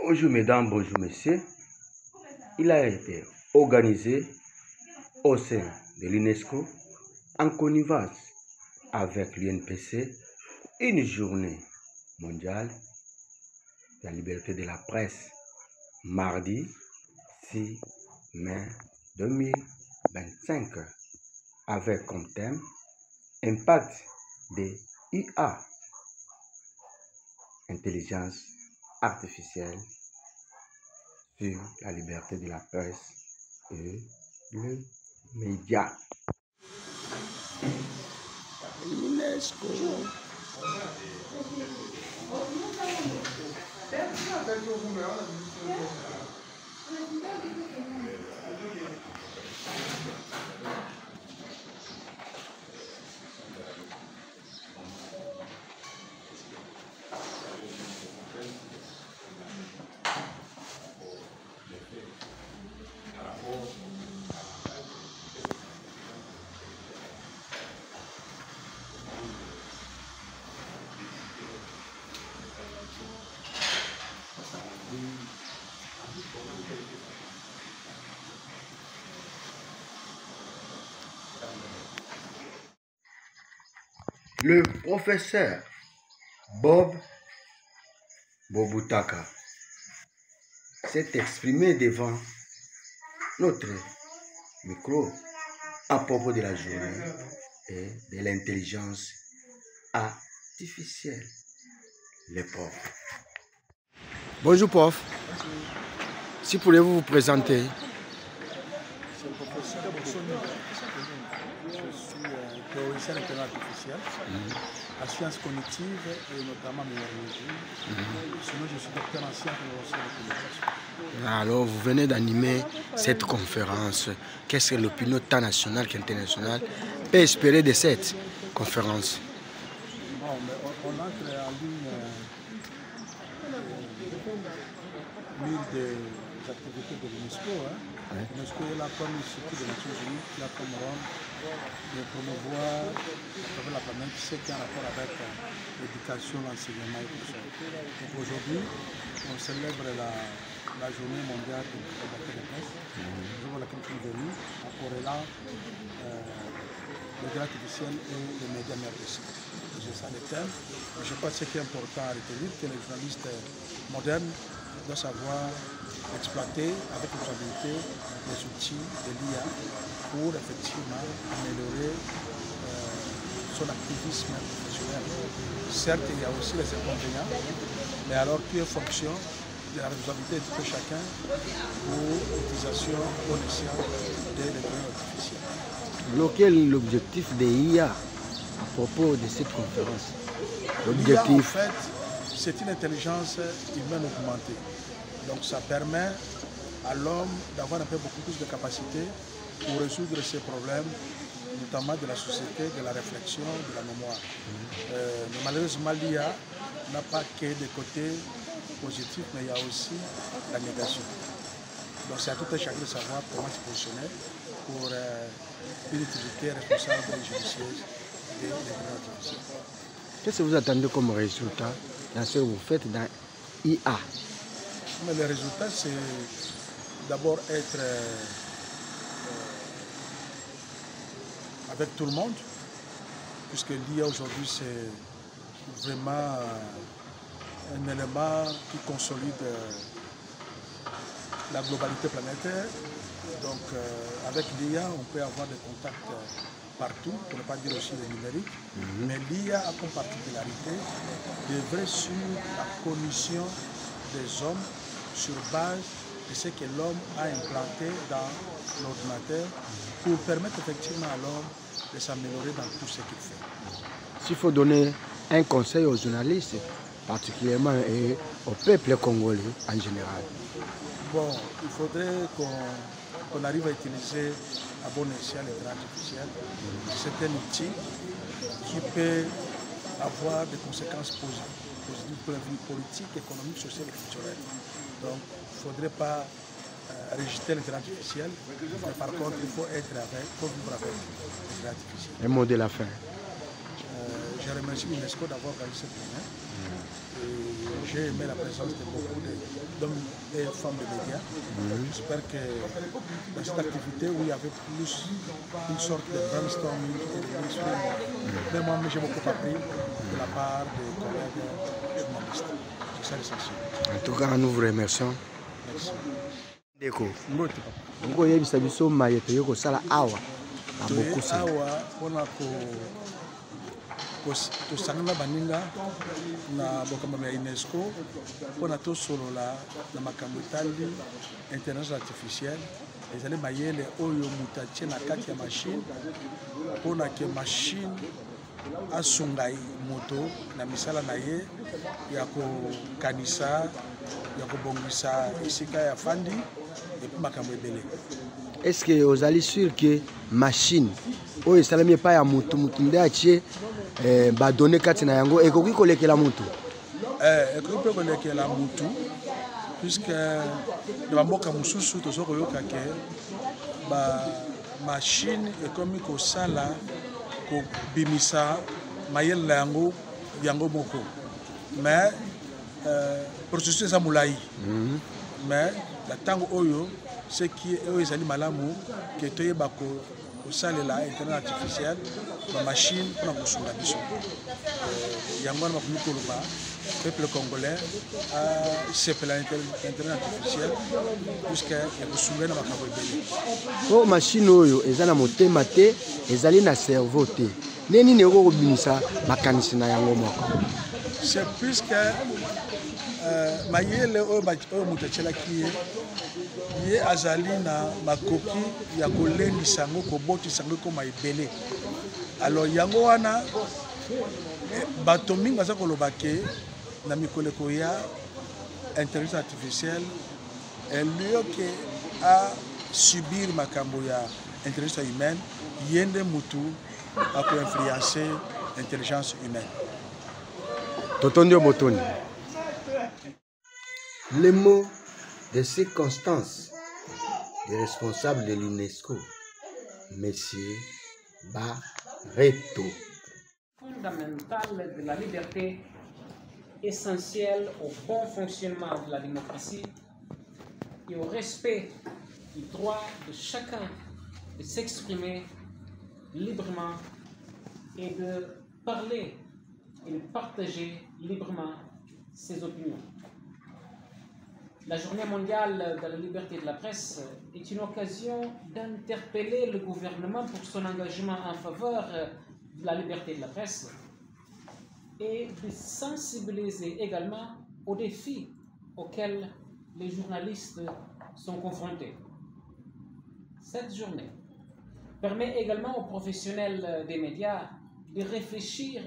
Bonjour mesdames, bonjour messieurs. Il a été organisé au sein de l'UNESCO en connivence avec l'UNPC une journée mondiale de la liberté de la presse mardi 6 mai 2025 avec comme thème impact des IA, intelligence artificielle, sur la liberté de la presse et le média. UNESCO. Le professeur Bob Bobutaka s'est exprimé devant notre micro à propos de la journée et de l'intelligence artificielle. Les profs. Bonjour prof. Bonjour. Si pourriez-vous vous présenter? C'est le professeur Bosoni. Je suis théoricien d'intelligence artificielle, en sciences cognitives et notamment neurologie. Sinon, je suis docteur en sciences de la communication. Alors, vous venez d'animer cette conférence. Qu'est-ce que l'opinion tant nationale qu'internationale peut espérer de cette conférence? Bon, mais on entre en ligne des activités de l'UNESCO. L'UNESCO est là comme Institut des Nations Unies, qui a comme rôle de promouvoir à travers la planète ce qui est en rapport avec l'éducation, l'enseignement et tout ça. Donc aujourd'hui, on célèbre la journée mondiale de la liberté de presse. Je vois laquelle je suis venu en corrélant l'intelligence artificielle et les médias merveilleux. C'est ça le thème. Je pense que ce qui est important à retenir, que les journalistes modernes doivent savoir exploiter avec responsabilité les outils de l'IA pour effectivement améliorer son activisme professionnel. Certes, il y a aussi les inconvénients, mais alors tout est fonction de la responsabilité de tout chacun pour l'utilisation bon escient de l'intelligence artificielle. Quel est l'objectif des IA à propos de cette conférence? L'IA, en fait, c'est une intelligence humaine augmentée. Donc ça permet à l'homme d'avoir un peu beaucoup plus de capacités pour résoudre ses problèmes, notamment de la société, de la réflexion, de la mémoire. Mais malheureusement, l'IA n'a pas que des côtés positifs, mais il y a aussi la négation. Donc c'est à tout un chacun de savoir comment se positionner pour une utilité responsable et judicieuse de l'intelligence artificielle. Qu'est-ce que vous attendez comme résultat dans ce que vous faites dans IA? Mais le résultat, c'est d'abord être avec tout le monde, puisque l'IA aujourd'hui, c'est vraiment un élément qui consolide la globalité planétaire. Donc avec l'IA, on peut avoir des contacts partout, pour ne pas dire aussi le numérique. Mais l'IA a comme particularité d'œuvrer sur la cognition des hommes sur base de ce que l'homme a implanté dans l'ordinateur pour permettre effectivement à l'homme de s'améliorer dans tout ce qu'il fait. S'il faut donner un conseil aux journalistes, particulièrement et au peuple congolais en général. Bon, il faudrait qu'on arrive à utiliser à bon escient l'intelligence artificielle. C'est un outil qui peut avoir des conséquences positives pour la vie politique, économique, sociale et culturelle. Donc, il ne faudrait pas rejeter l'intelligence artificielle, mais par contre, il faut vivre avec l'intelligence artificielle. Un mot de la fin. Je je remercie l'UNESCO d'avoir organisé cette journée. J'ai aimé la présence de beaucoup d'hommes et femmes de médias. J'espère que dans cette activité où il y avait plus une sorte de brainstorming et de brainstorming, mais moi j'ai beaucoup appris de la part des collègues journalistes. C'est ça l'essentiel. En tout cas, nous vous remercions. Merci. Deko. Ngo yebisa biso mayete yoko sala awa. Beaucoup ça. Tosangana baninga na bokambo ya UNESCO mpona tosolola na makambo etali intelligence artificielle ezali mayele oyo moto atie na kati ya machine mpona ke machine asunga moto na misala na ye ya kokanisa ya kobongisa esika ya fandi epi makambo ebele. Est-ce que vous allez sûr que machine oyo esalami epai ya mutu nde atie badone kati na yango ekoki kolekela mutu? Ekoki mpe kolekela mutu puisque na bamboka mosusu toza koyoka ke bamashine ekomi kosala kobimisa mayele na yango moko mais processus eza molai mais na ntango oyo seki oyo ezali malamu ke toyeba kosalela internet artificielle bamashine mpona kosunga biso yango wana bakomi koloba peuple congolais asepela internet artificielle puisque ekosunga na makambo ebele. O machine oyo eza na motema te ezali na cerveau te neni ne okobimisa makanisi na yango moko? C'est puisque mayele oyo moto atielaki ye azali na makoki ya kolendisa yango kobotisa yango ekoma ebele. Alors yango wana bato mingi baza koloba ke na mikoleko ya intelligence artificielle elio ke asubir makambo ya intelligence humaine ye nde mutu akoinfluencer intelligence humaine. Totondi Botoni. Les mots de circonstance des responsables de l'UNESCO, Monsieur Barreto. Fondamentale de la liberté, essentielle au bon fonctionnement de la démocratie et au respect du droit de chacun de s'exprimer librement et de parler et de partager librement ses opinions. La Journée mondiale de la liberté de la presse est une occasion d'interpeller le gouvernement pour son engagement en faveur de la liberté de la presse et de sensibiliser également aux défis auxquels les journalistes sont confrontés. Cette journée permet également aux professionnels des médias de réfléchir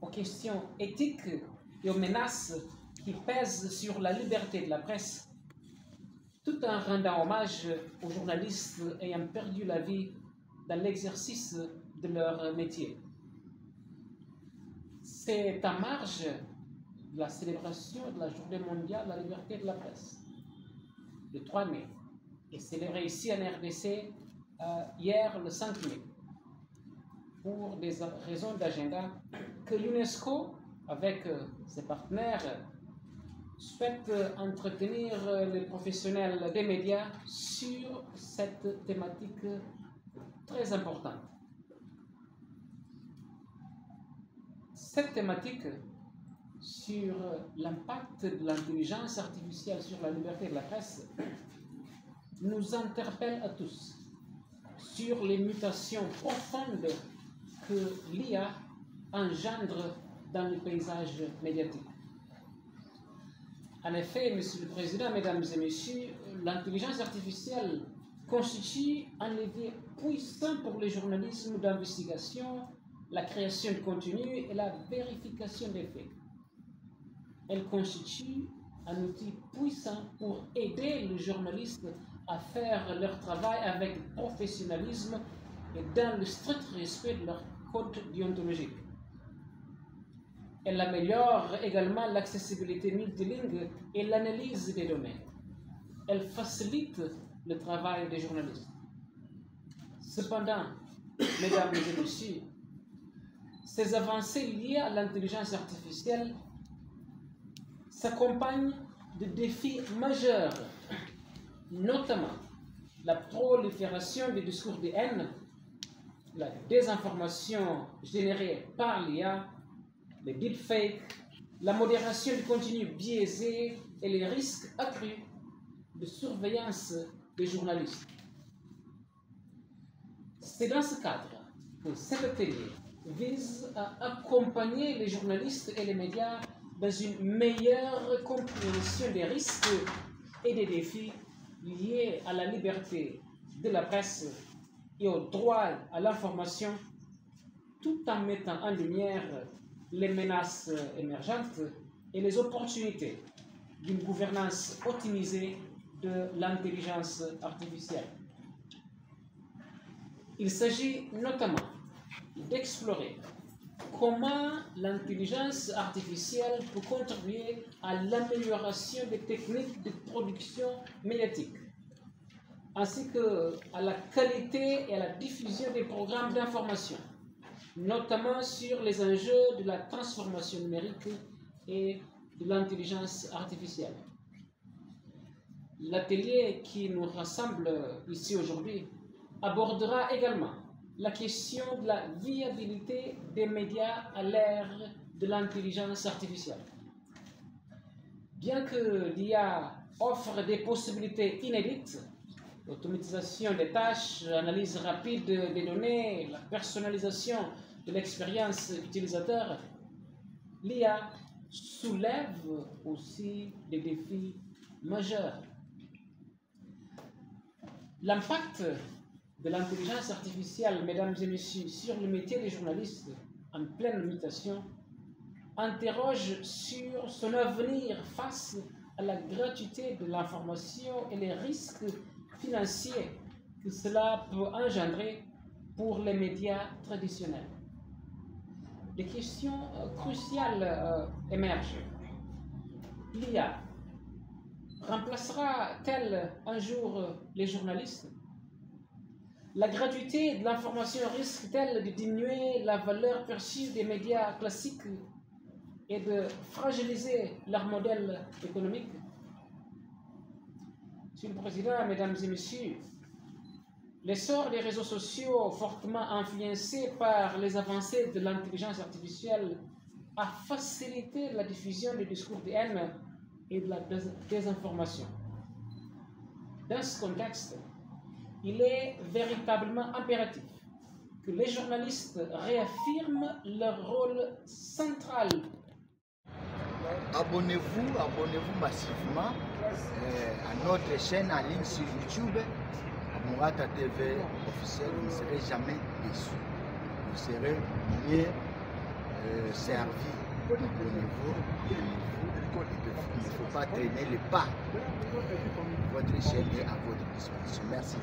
aux questions éthiques et aux menaces qui pèsent sur la liberté de la presse, tout en rendant hommage aux journalistes ayant perdu la vie dans l'exercice de leur métier. C'est en marge de la célébration de la Journée mondiale de la liberté de la presse, le 3 mai, et célébrée ici en RDC hier le 5 mai, pour des raisons d'agenda, que l'UNESCO, avec ses partenaires, souhaite entretenir les professionnels des médias sur cette thématique très importante. Cette thématique sur l'impact de l'intelligence artificielle sur la liberté de la presse nous interpelle à tous sur les mutations profondes que l'IA engendre dans le paysage médiatique. En effet, Monsieur le Président, Mesdames et Messieurs, l'intelligence artificielle constitue un levier puissant pour le journalisme d'investigation, la création de contenu et la vérification des faits. Elle constitue un outil puissant pour aider les journalistes à faire leur travail avec professionnalisme et dans le strict respect de leur code déontologique. Elle améliore également l'accessibilité multilingue et l'analyse des données. Elle facilite le travail des journalistes. Cependant, Mesdames et Messieurs, ces avancées liées à l'intelligence artificielle s'accompagnent de défis majeurs, notamment la prolifération des discours de haine, la désinformation générée par l'IA, les deepfakes, la modération du contenu biaisé et les risques accrus de surveillance des journalistes. C'est dans ce cadre que cet atelier vise à accompagner les journalistes et les médias dans une meilleure compréhension des risques et des défis liés à la liberté de la presse et au droit à l'information, tout en mettant en lumière les menaces émergentes et les opportunités d'une gouvernance optimisée de l'intelligence artificielle. Il s'agit notamment d'explorer comment l'intelligence artificielle peut contribuer à l'amélioration des techniques de production médiatique, ainsi qu'à la qualité et à la diffusion des programmes d'information, notamment sur les enjeux de la transformation numérique et de l'intelligence artificielle. L'atelier qui nous rassemble ici aujourd'hui abordera également la question de la viabilité des médias à l'ère de l'intelligence artificielle. Bien que l'IA offre des possibilités inédites, l'automatisation des tâches, l'analyse rapide des données, la personnalisation de l'expérience utilisateur, l'IA soulève aussi des défis majeurs. L'impact de l'intelligence artificielle, mesdames et messieurs, sur le métier des journalistes en pleine mutation, interroge sur son avenir face à la gratuité de l'information et les risques financiers que cela peut engendrer pour les médias traditionnels. Des questions cruciales émergent. L'IA remplacera-t-elle un jour les journalistes? La gratuité de l'information risque-t-elle de diminuer la valeur perçue des médias classiques et de fragiliser leur modèle économique? Monsieur le Président, Mesdames et Messieurs, l'essor des réseaux sociaux fortement influencés par les avancées de l'intelligence artificielle a facilité la diffusion des discours de haine et de la désinformation. Dans ce contexte, il est véritablement impératif que les journalistes réaffirment leur rôle central. Abonnez-vous massivement à notre chaîne en ligne sur YouTube, Mourata TV officiel. Vous ne serez jamais déçus. Vous serez mieux servi. Abonnez-vous. Il ne faut pas traîner les pas. Votre chaîne est à votre disposition. Merci.